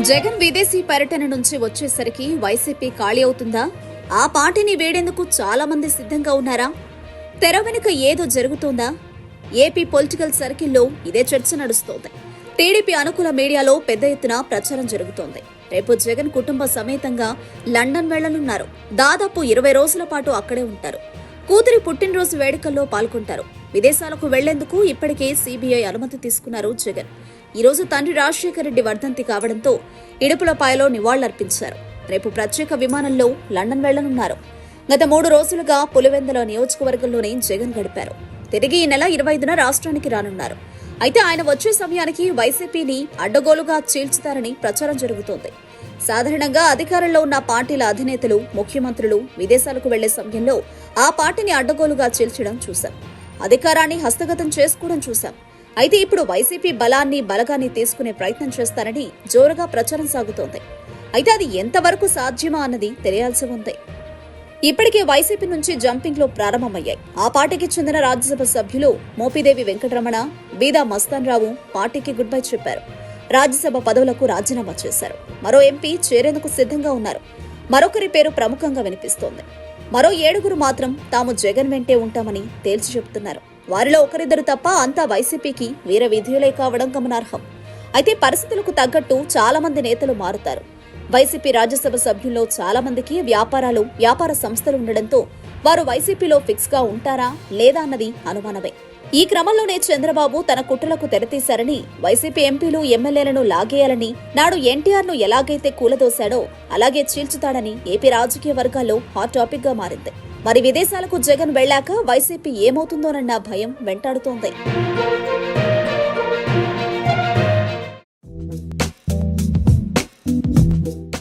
జగన్ విదేశీ పర్యటన నుంచి వచ్చేసరికి వైసీపీ ఖాళీ అవుతుందా? ఆ పార్టీని వేడేందుకు చాలా మంది సిద్ధంగా ఉన్నారా? తెర వెనుక ఏదో జరుగుతోందా? ఏపీ పొలిటికల్ సర్కిల్లో ఇదే చర్చ నడుస్తోంది. టీడీపీ అనుకూల మీడియాలో పెద్ద ఎత్తున ప్రచారం జరుగుతోంది. రేపు జగన్ కుటుంబ సమేతంగా లండన్ వెళ్లనున్నారు. దాదాపు 20 రోజుల పాటు అక్కడే ఉంటారు. కూతురి పుట్టినరోజు వేడుకల్లో పాల్గొంటారు. విదేశాలకు వెళ్లేందుకు ఇప్పటికే సీబీఐ అనుమతి తీసుకున్నారు జగన్. ఈ రోజు తండ్రి రాజశేఖర రెడ్డి వర్ధంతి కావడంతో ఇడుపులపాయలో నివాళులర్పించారు. రేపు ప్రత్యేక విమానంలో లండన్ వెళ్లనున్నారు. గత 3 రోజులుగా పులివెందుల నియోజకవర్గంలోనే జగన్ గడిపారు. తిరిగి ఈ నెల 25న రాష్ట్రానికి రానున్నారు. అయితే ఆయన వచ్చే సమయానికి వైసీపీని అడ్డగోలుగా చీల్చుతారని ప్రచారం జరుగుతోంది. సాధారణంగా అధికారంలో ఉన్న పార్టీల అధినేతలు, ముఖ్యమంత్రులు విదేశాలకు వెళ్లే సమయంలో ఆ పార్టీని అడ్డగోలుగా చీల్చడం చూశాం. అధికారాన్ని హస్తగతం చేసుకోవడం చూశాం. అయితే ఇప్పుడు వైసీపీ బలగాన్ని తీసుకునే ప్రయత్నం చేస్తారని జోరుగా ప్రచారం సాగుతోంది. అయితే అది ఎంతవరకు సాధ్యమా అన్నది తెలియాల్సి ఉంది. ఇప్పటికే వైసీపీ నుంచి జంపింగ్లు ప్రారంభమయ్యాయి. ఆ పార్టీకి చెందిన రాజ్యసభ సభ్యులు మోపిదేవి వెంకటరమణ, బీదా మస్తాన్ రావు పార్టీకి గుడ్ బై చెప్పారు. రాజ్యసభ పదవులకు రాజీనామా చేశారు. మరో ఎంపీ చేరేందుకు సిద్ధంగా ఉన్నారు. మరొకరి పేరు ప్రముఖంగా వినిపిస్తోంది. మరో 7 మాత్రం తాము జగన్ వెంటే ఉంటామని తేల్చి చెబుతున్నారు. వారిలో ఒకరిద్దరు తప్ప అంతా వైసీపీకి వీర విధేయులే కావడం గమనార్హం. అయితే పరిస్థితులకు తగ్గట్టు చాలా మంది నేతలు మారుతారు. వైసీపీ రాజ్యసభ సభ్యుల్లో చాలా మందికి వ్యాపార సంస్థలు ఉండడంతో వారు వైసీపీలో ఫిక్స్ గా ఉంటారా లేదా అన్నది అనుమానమే. ఈ క్రమంలోనే చంద్రబాబు తన కుట్రలకు తెరతీశారని, వైసీపీ ఎంపీలు, ఎమ్మెల్యేలను లాగేయాలని, నాడు ఎన్టీఆర్ ను ఎలాగైతే కూలదోశాడో అలాగే చీల్చుతాడని ఏపీ రాజకీయ వర్గాల్లో హాట్ టాపిక్ గా మారింది. మరి విదేశాలకు జగన్ వెళ్లాక వైసీపీ ఏమవుతుందోనన్న భయం వెంటాడుతోంది.